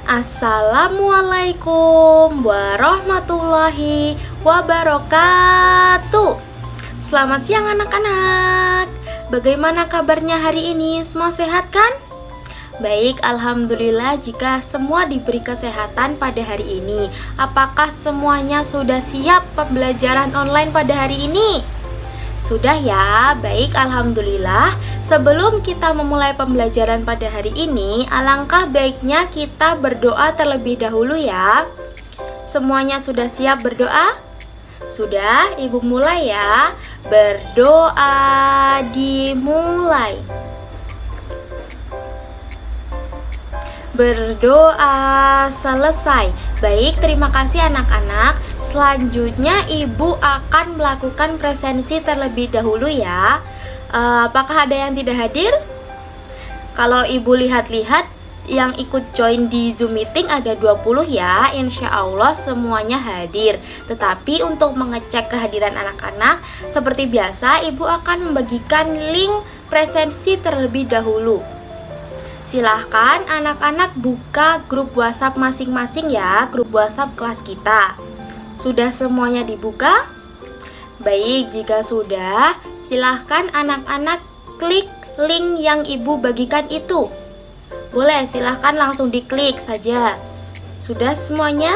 Assalamualaikum warahmatullahi wabarakatuh. Selamat siang anak-anak. Bagaimana kabarnya hari ini? Semua sehat kan? Baik, alhamdulillah jika semua diberi kesehatan pada hari ini. Apakah semuanya sudah siap pembelajaran online pada hari ini? Sudah ya, baik alhamdulillah. Sebelum kita memulai pembelajaran pada hari ini, alangkah baiknya kita berdoa terlebih dahulu ya. Semuanya sudah siap berdoa? Sudah, ibu mulai ya. Berdoa dimulai. Berdoa selesai. Baik, terima kasih anak-anak. Selanjutnya ibu akan melakukan presensi terlebih dahulu ya. Apakah ada yang tidak hadir? Kalau ibu lihat-lihat yang ikut join di Zoom meeting ada 20 ya. Insya Allah semuanya hadir. Tetapi untuk mengecek kehadiran anak-anak, seperti biasa ibu akan membagikan link presensi terlebih dahulu. Silahkan anak-anak buka grup WhatsApp masing-masing ya, grup WhatsApp kelas kita. Sudah semuanya dibuka? Baik, jika sudah, silahkan anak-anak klik link yang ibu bagikan itu. Boleh, silahkan langsung diklik saja. Sudah semuanya?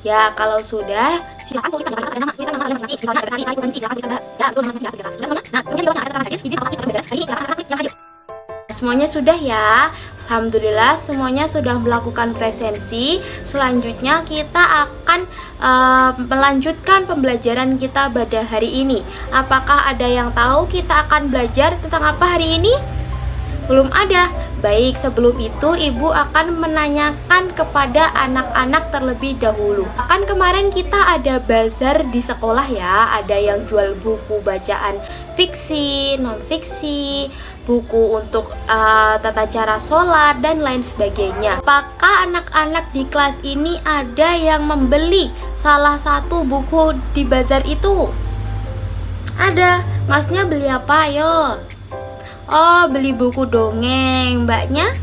Ya, kalau sudah, silahkan tulis nama nama misalnya ada saya silakan ya, betul nama saya sudah semuanya. Nah, kemudian kalau ada hadir, izin masuk ke hari ini silahkan klik yang hadir. Semuanya sudah ya. Alhamdulillah semuanya sudah melakukan presensi. Selanjutnya kita akan melanjutkan pembelajaran kita pada hari ini. Apakah ada yang tahu kita akan belajar tentang apa hari ini? Belum ada. Baik, sebelum itu ibu akan menanyakan kepada anak-anak terlebih dahulu. Kan kemarin kita ada bazar di sekolah ya. Ada yang jual buku bacaan fiksi, non-fiksi, buku untuk tata cara sholat dan lain sebagainya. Apakah anak-anak di kelas ini ada yang membeli salah satu buku di bazar itu? Ada. Masnya beli apa? Ayo. Oh, beli buku dongeng. Mbaknya?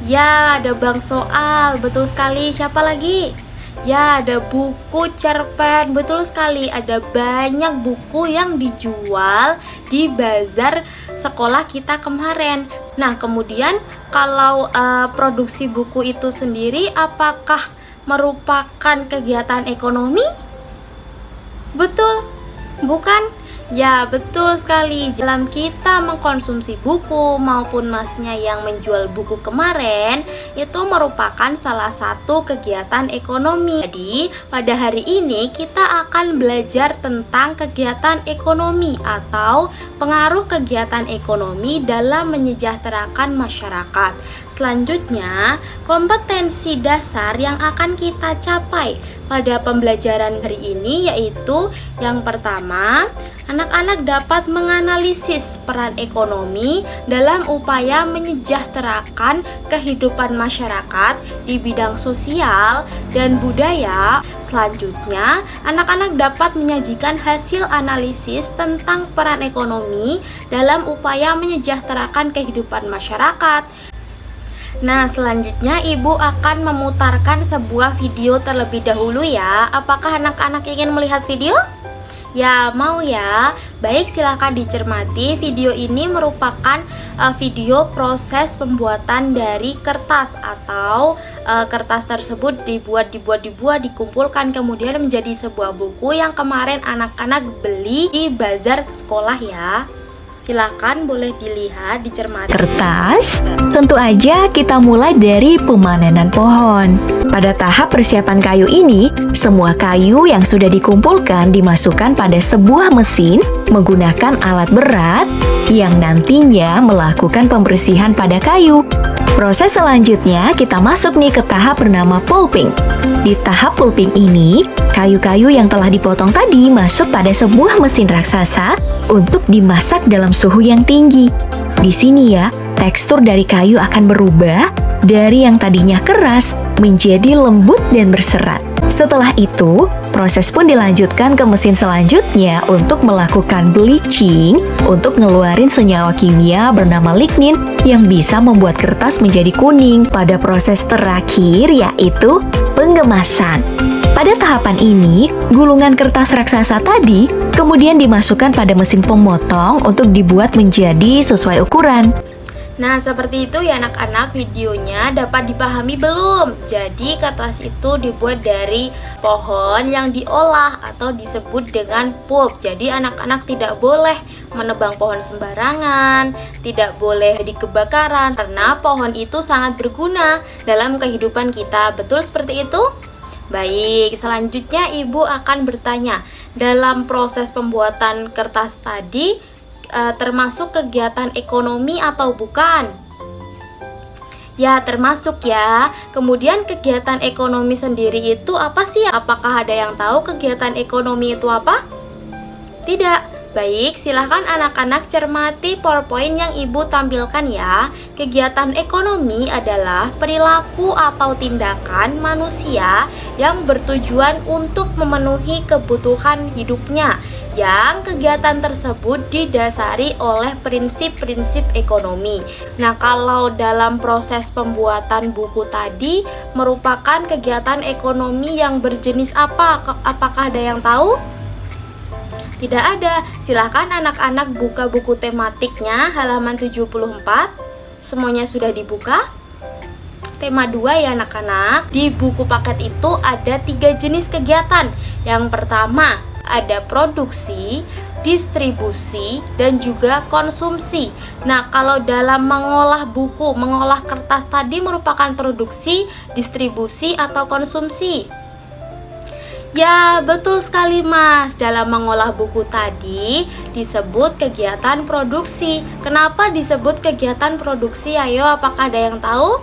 Ya, ada bank soal. Betul sekali. Siapa lagi? Ya, ada buku cerpen. Betul sekali. Ada banyak buku yang dijual di bazar sekolah kita kemarin. Nah, kemudian kalau produksi buku itu sendiri apakah merupakan kegiatan ekonomi? Betul, bukan? Ya, betul sekali. Dalam kita mengkonsumsi buku maupun masnya yang menjual buku kemarin, itu merupakan salah satu kegiatan ekonomi. Jadi, pada hari ini kita akan belajar tentang kegiatan ekonomi atau pengaruh kegiatan ekonomi dalam menyejahterakan masyarakat. Selanjutnya, kompetensi dasar yang akan kita capai pada pembelajaran hari ini yaitu yang pertama, anak-anak dapat menganalisis peran ekonomi dalam upaya menyejahterakan kehidupan masyarakat di bidang sosial dan budaya. Selanjutnya, anak-anak dapat menyajikan hasil analisis tentang peran ekonomi dalam upaya menyejahterakan kehidupan masyarakat. Nah, selanjutnya ibu akan memutarkan sebuah video terlebih dahulu ya. Apakah anak-anak ingin melihat video? Ya, mau ya. Baik, silakan dicermati. Video ini merupakan video proses pembuatan dari kertas atau kertas tersebut dibuat, dikumpulkan kemudian menjadi sebuah buku yang kemarin anak-anak beli di bazar sekolah ya. Silakan boleh dilihat, dicermati. Kertas, tentu aja kita mulai dari pemanenan pohon. Pada tahap persiapan kayu ini, semua kayu yang sudah dikumpulkan dimasukkan pada sebuah mesin menggunakan alat berat yang nantinya melakukan pembersihan pada kayu. Proses selanjutnya kita masuk nih ke tahap bernama pulping. Di tahap pulping ini, kayu-kayu yang telah dipotong tadi masuk pada sebuah mesin raksasa untuk dimasak dalam suhu yang tinggi. Di sini ya, tekstur dari kayu akan berubah dari yang tadinya keras menjadi lembut dan berserat. Setelah itu, Proses pun dilanjutkan ke mesin selanjutnya untuk melakukan bleaching untuk ngeluarin senyawa kimia bernama lignin yang bisa membuat kertas menjadi kuning pada proses terakhir yaitu penggemasan. Pada tahapan ini, gulungan kertas raksasa tadi kemudian dimasukkan pada mesin pemotong untuk dibuat menjadi sesuai ukuran. Nah, seperti itu ya anak-anak, videonya dapat dipahami belum? Jadi kertas itu dibuat dari pohon yang diolah atau disebut dengan pulp. Jadi anak-anak tidak boleh menebang pohon sembarangan, tidak boleh di kebakaran karena pohon itu sangat berguna dalam kehidupan kita. Betul seperti itu? Baik, selanjutnya Ibu akan bertanya, dalam proses pembuatan kertas tadi termasuk kegiatan ekonomi atau bukan? Ya, termasuk ya. Kemudian kegiatan ekonomi sendiri itu apa sih? Apakah ada yang tahu kegiatan ekonomi itu apa? Tidak. Baik, silahkan anak-anak cermati PowerPoint yang Ibu tampilkan ya. Kegiatan ekonomi adalah perilaku atau tindakan manusia yang bertujuan untuk memenuhi kebutuhan hidupnya, yang kegiatan tersebut didasari oleh prinsip-prinsip ekonomi. Nah, kalau dalam proses pembuatan buku tadi merupakan kegiatan ekonomi yang berjenis apa? Apakah ada yang tahu? Tidak ada. Silakan anak-anak buka buku tematiknya halaman 74. Semuanya sudah dibuka? Tema 2 ya anak-anak. Di buku paket itu ada 3 jenis kegiatan. Yang pertama ada produksi, distribusi, dan juga konsumsi. Nah, kalau dalam mengolah buku, mengolah kertas tadi merupakan produksi, distribusi, atau konsumsi? Ya, betul sekali Mas. Dalam mengolah buku tadi disebut kegiatan produksi. Kenapa disebut kegiatan produksi? Ayo, apakah ada yang tahu?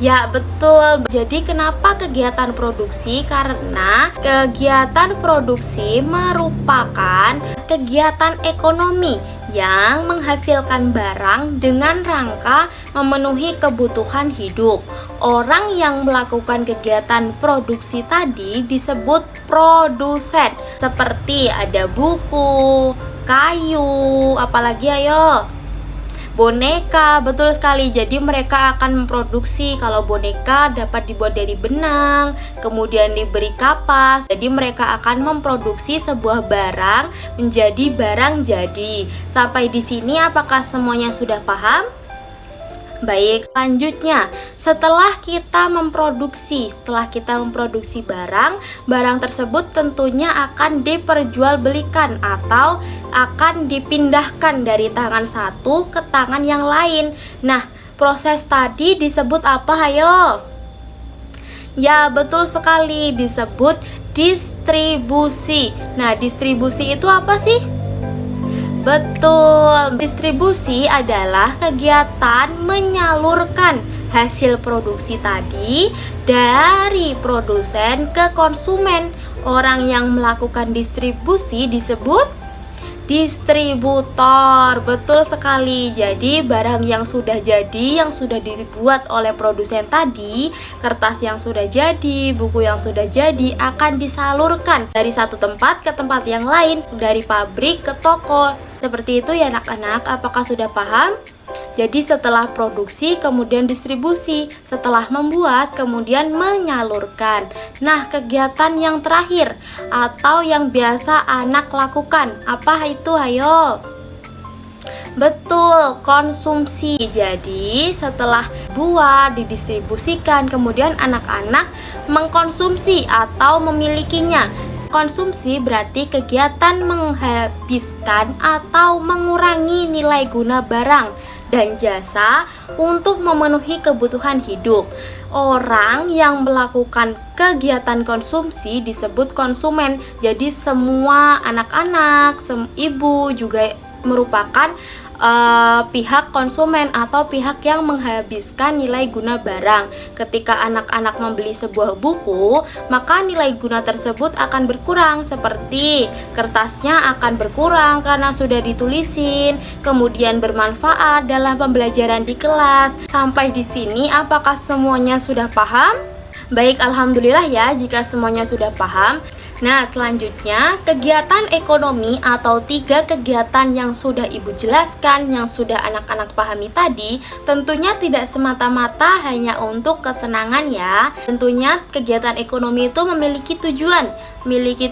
Ya, betul. Jadi kenapa kegiatan produksi? Karena kegiatan produksi merupakan kegiatan ekonomi yang menghasilkan barang dengan rangka memenuhi kebutuhan hidup. Orang yang melakukan kegiatan produksi tadi disebut produsen. Seperti ada buku, kayu, apalagi ayo? Boneka, betul sekali. Jadi mereka akan memproduksi. Kalau boneka dapat dibuat dari benang, kemudian diberi kapas. Jadi mereka akan memproduksi sebuah barang menjadi barang jadi. Sampai di sini apakah semuanya sudah paham? Baik, selanjutnya setelah kita memproduksi barang tersebut tentunya akan diperjualbelikan atau akan dipindahkan dari tangan satu ke tangan yang lain. Nah, proses tadi disebut apa, ayo? Ya, betul sekali, disebut distribusi. Nah, distribusi itu apa sih? Betul, distribusi adalah kegiatan menyalurkan hasil produksi tadi dari produsen ke konsumen. Orang yang melakukan distribusi disebut distributor. Betul sekali. Jadi barang yang sudah jadi, yang sudah dibuat oleh produsen tadi, kertas yang sudah jadi, buku yang sudah jadi akan disalurkan dari satu tempat ke tempat yang lain, dari pabrik ke toko. Seperti itu ya anak-anak, apakah sudah paham? Jadi setelah produksi kemudian distribusi, setelah membuat kemudian menyalurkan. Nah, kegiatan yang terakhir atau yang biasa anak lakukan, apa itu? Ayo. Betul, konsumsi. Jadi setelah buat, didistribusikan, kemudian anak-anak mengkonsumsi atau memilikinya. Konsumsi berarti kegiatan menghabiskan atau mengurangi nilai guna barang dan jasa untuk memenuhi kebutuhan hidup. Orang yang melakukan kegiatan konsumsi disebut konsumen. Jadi semua anak-anak, ibu juga merupakan pihak konsumen atau pihak yang menghabiskan nilai guna barang. Ketika anak-anak membeli sebuah buku, maka nilai guna tersebut akan berkurang, seperti kertasnya akan berkurang karena sudah ditulisin, kemudian bermanfaat dalam pembelajaran di kelas. Sampai di sini apakah semuanya sudah paham? Baik, alhamdulillah ya jika semuanya sudah paham. Nah, selanjutnya kegiatan ekonomi atau 3 kegiatan yang sudah Ibu jelaskan, yang sudah anak-anak pahami tadi, tentunya tidak semata-mata hanya untuk kesenangan ya. Tentunya kegiatan ekonomi itu memiliki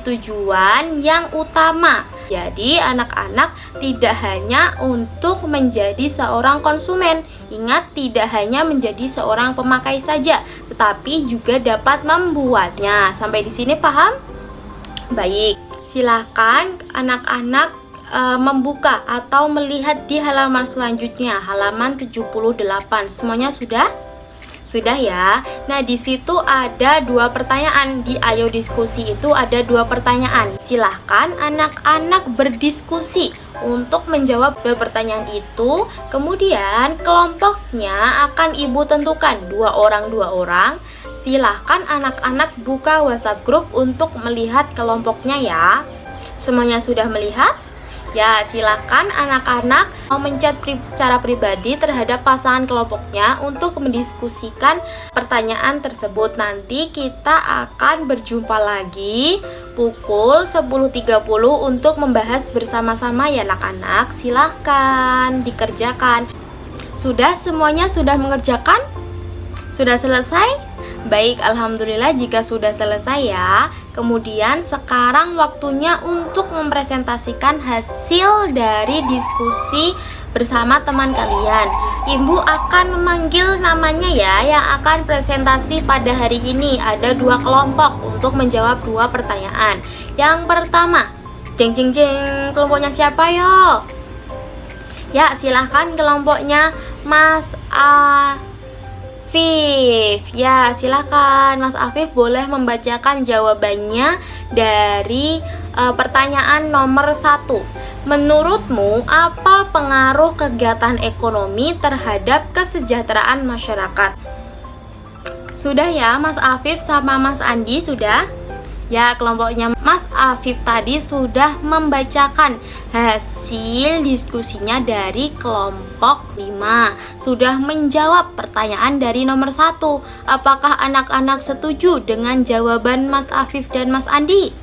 tujuan yang utama. Jadi, anak-anak tidak hanya untuk menjadi seorang konsumen. Ingat, tidak hanya menjadi seorang pemakai saja, tetapi juga dapat membuatnya. Sampai di sini paham? Baik, silakan anak-anak membuka atau melihat di halaman selanjutnya, halaman 78. Semuanya sudah? Sudah ya. Nah, di situ ada 2 pertanyaan. Di Ayo Diskusi itu ada 2 pertanyaan. Silahkan anak-anak berdiskusi untuk menjawab 2 pertanyaan itu. Kemudian kelompoknya akan Ibu tentukan 2 orang. Silahkan anak-anak buka WhatsApp grup untuk melihat kelompoknya ya. Semuanya sudah melihat? Ya, silakan anak-anak mau menchat secara pribadi terhadap pasangan kelompoknya untuk mendiskusikan pertanyaan tersebut. Nanti kita akan berjumpa lagi pukul 10.30 untuk membahas bersama-sama ya anak-anak. Silahkan dikerjakan. Semuanya sudah mengerjakan? Sudah selesai? Baik, alhamdulillah jika sudah selesai ya. Kemudian sekarang waktunya untuk mempresentasikan hasil dari diskusi bersama teman kalian. Ibu akan memanggil namanya ya yang akan presentasi pada hari ini. Ada 2 kelompok untuk menjawab 2 pertanyaan. Yang pertama, jeng, kelompoknya siapa yo? Ya, silahkan kelompoknya Mas Afif. Ya, silakan Mas Afif boleh membacakan jawabannya dari pertanyaan nomor 1. Menurutmu apa pengaruh kegiatan ekonomi terhadap kesejahteraan masyarakat? Sudah ya Mas Afif sama Mas Andi sudah? Ya, kelompoknya Mas Afif tadi sudah membacakan hasil diskusinya dari kelompok 5. Sudah menjawab pertanyaan dari nomor 1. Apakah anak-anak setuju dengan jawaban Mas Afif dan Mas Andi?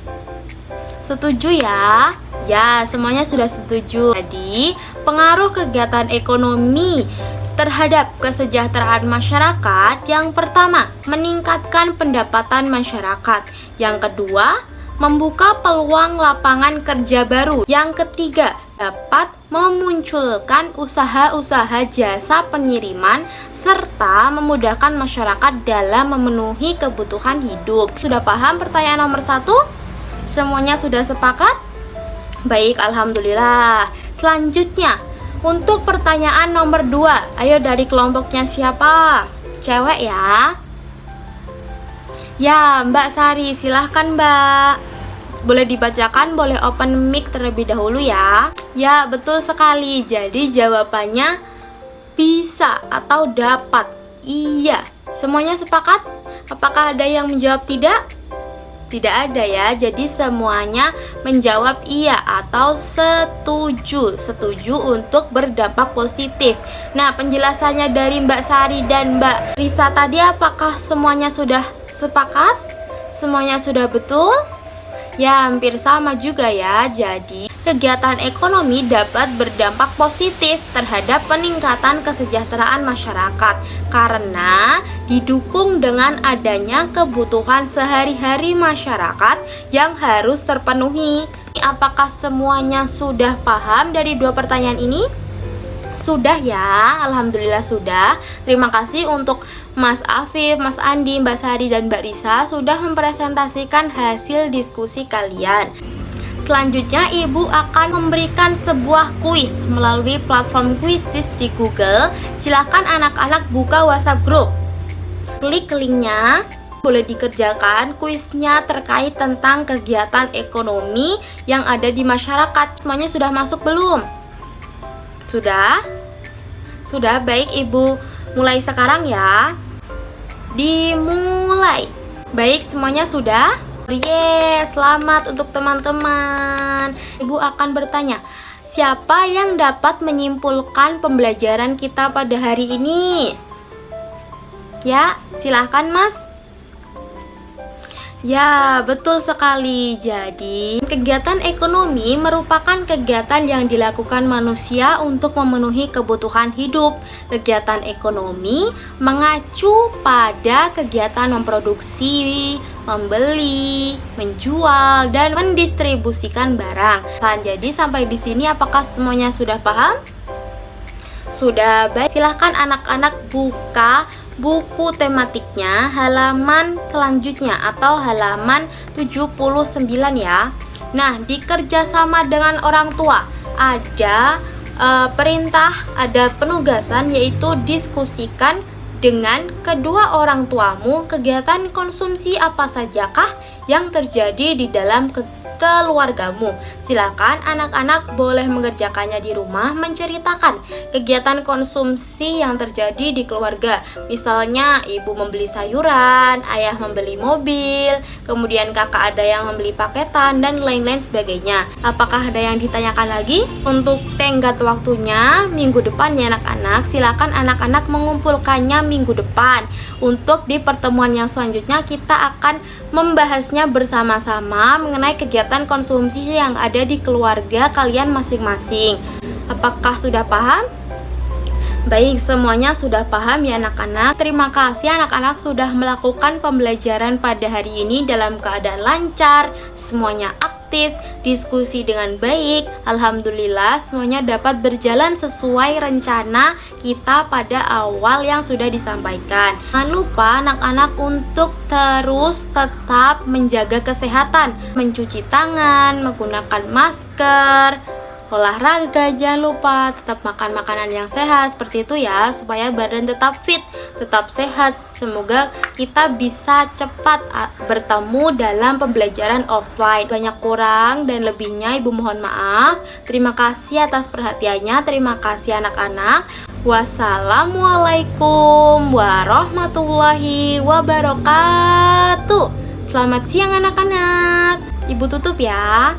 Setuju ya? Ya, semuanya sudah setuju. Jadi, pengaruh kegiatan ekonomi terhadap kesejahteraan masyarakat, yang pertama, meningkatkan pendapatan masyarakat. Yang kedua, membuka peluang lapangan kerja baru. Yang ketiga, dapat memunculkan usaha-usaha jasa pengiriman serta memudahkan masyarakat dalam memenuhi kebutuhan hidup. Sudah paham pertanyaan nomor 1? Semuanya sudah sepakat? Baik, alhamdulillah. Selanjutnya, untuk pertanyaan nomor 2, ayo dari kelompoknya siapa? Cewek ya? Ya, Mbak Sari, silahkan Mbak. Boleh dibacakan, boleh open mic terlebih dahulu ya. Ya, betul sekali. Jadi jawabannya bisa atau dapat. Iya. Semuanya sepakat? Apakah ada yang menjawab tidak? Tidak ada ya, jadi semuanya menjawab iya atau setuju. Setuju untuk berdampak positif. Nah, penjelasannya dari Mbak Sari dan Mbak Risa tadi apakah semuanya sudah sepakat? Semuanya sudah betul? Ya, hampir sama juga ya. Jadi, kegiatan ekonomi dapat berdampak positif terhadap peningkatan kesejahteraan masyarakat karena didukung dengan adanya kebutuhan sehari-hari masyarakat yang harus terpenuhi. Apakah semuanya sudah paham dari 2 pertanyaan ini? Sudah ya, alhamdulillah sudah. Terima kasih untuk Mas Afif, Mas Andi, Mbak Sari, dan Mbak Risa sudah mempresentasikan hasil diskusi kalian. Selanjutnya, Ibu akan memberikan sebuah kuis melalui platform Quizizz di Google. Silakan anak-anak buka WhatsApp group. Klik linknya, boleh dikerjakan kuisnya terkait tentang kegiatan ekonomi yang ada di masyarakat. Semuanya sudah masuk belum? Sudah? Sudah, baik Ibu mulai sekarang ya. Dimulai. Baik, semuanya sudah? Yes, selamat untuk teman-teman. Ibu akan bertanya, siapa yang dapat menyimpulkan pembelajaran kita pada hari ini? Ya, silahkan Mas. Ya, betul sekali. Jadi, kegiatan ekonomi merupakan kegiatan yang dilakukan manusia untuk memenuhi kebutuhan hidup. Kegiatan ekonomi mengacu pada kegiatan memproduksi, membeli, menjual, dan mendistribusikan barang. Jadi, sampai di sini apakah semuanya sudah paham? Sudah, baik. Silahkan anak-anak buka buku tematiknya halaman selanjutnya atau halaman 79 ya. Nah, di kerjasama dengan orang tua ada perintah, ada penugasan yaitu diskusikan dengan kedua orang tuamu kegiatan konsumsi apa sajakah yang terjadi di dalam keluargamu. Silakan anak-anak boleh mengerjakannya di rumah, menceritakan kegiatan konsumsi yang terjadi di keluarga. Misalnya ibu membeli sayuran, ayah membeli mobil, kemudian kakak ada yang membeli paketan dan lain-lain sebagainya. Apakah ada yang ditanyakan lagi? Untuk tenggat waktunya minggu depan ya anak-anak, silakan anak-anak mengumpulkannya minggu depan. Untuk di pertemuan yang selanjutnya kita akan membahasnya bersama-sama mengenai kegiatan konsumsi yang ada di keluarga kalian masing-masing. Apakah sudah paham? Baik, semuanya sudah paham ya anak-anak. Terima kasih anak-anak sudah melakukan pembelajaran pada hari ini dalam keadaan lancar, semuanya aktif, diskusi dengan baik. Alhamdulillah semuanya dapat berjalan sesuai rencana kita pada awal yang sudah disampaikan. Jangan lupa anak-anak untuk terus tetap menjaga kesehatan, mencuci tangan, menggunakan masker, olahraga, jangan lupa tetap makan makanan yang sehat seperti itu ya, supaya badan tetap fit, tetap sehat. Semoga kita bisa cepat bertemu dalam pembelajaran offline. Banyak kurang dan lebihnya ibu mohon maaf. Terima kasih atas perhatiannya. Terima kasih anak-anak. Wassalamualaikum warahmatullahi wabarakatuh. Selamat siang anak-anak. Ibu tutup ya.